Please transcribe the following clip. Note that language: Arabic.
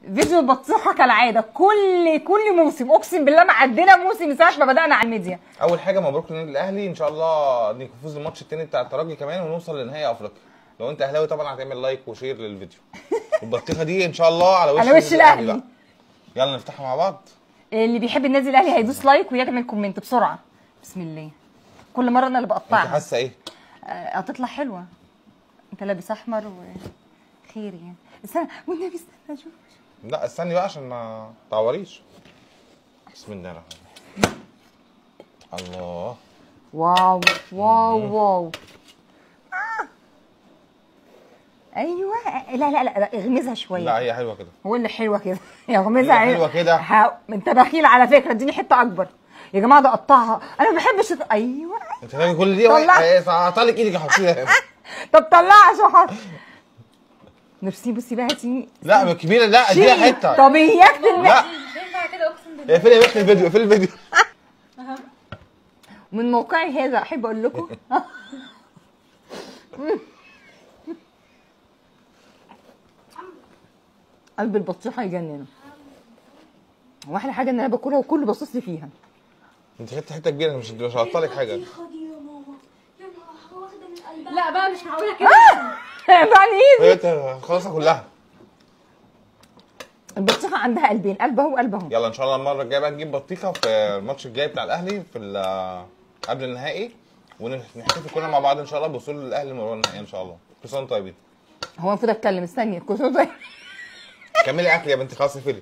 فيديو البطيخه كالعاده، كل موسم اقسم بالله ما عدينا موسم من ساعه ما بدانا على الميديا. اول حاجه مبروك للنادي الاهلي، ان شاء الله نفوز الماتش الثاني بتاع الترجي كمان ونوصل لنهائي افريقيا. لو انت اهلاوي طبعا هتعمل لايك وشير للفيديو. البطيخه دي ان شاء الله على وش الاهلي بقى. يلا نفتحها مع بعض. اللي بيحب النادي الاهلي هيدوس لايك ويعمل كومنت بسرعه. بسم الله. كل مره انا اللي بقطعها. انت حاسه ايه؟ هتطلع حلوه. انت لابس احمر وخير يعني. استنى والنبي استنى اشوف. لا استني بقى عشان ما تعوريش. بسم الله الرحمن الرحيم. الله. واو واو واو. ايوه. لا اغمزها شويه. لا هي حلوه كده. هو اللي حلوه كده. اغمزها حلوه كده. انت بخيل على فكره، اديني حته اكبر يا جماعه، ده قطعها انا ما بحبش. ايوه انت فاكر كل دي هقطعلك ايدك حطيها. طب طلعها عشان حط. نفسي بصي بقى هاتي. لا كبيره، لا اديها حته. طب اياك لا ينفع كده اقسم بالله. اقفلي يا بنت الفيديو، اقفلي الفيديو. من موقعي هذا احب اقول لكم قلب البطيخه يجنن. واحلى حاجه ان انا باكلها وكله باصص لي فيها. انت خدت حته كبيره، انا مش هقطع لك حاجه. لا بقى مش هقولها كده. يعني ايه خلاص كلها. البطيخه عندها قلبين، قلب اهو قلب اهو. يلا ان شاء الله المره الجايه بقى نجيب بطيخه في الماتش الجاي بتاع الاهلي في قبل النهائي، ونحتفل كلنا مع بعض ان شاء الله بوصول الاهلي لمباراه النهائي ان شاء الله. كل سنه وانتم طيبين. هو المفروض اتكلم؟ استني. كل سنه طيب. كملي اكل يا بنتي، خلاص اقفلي.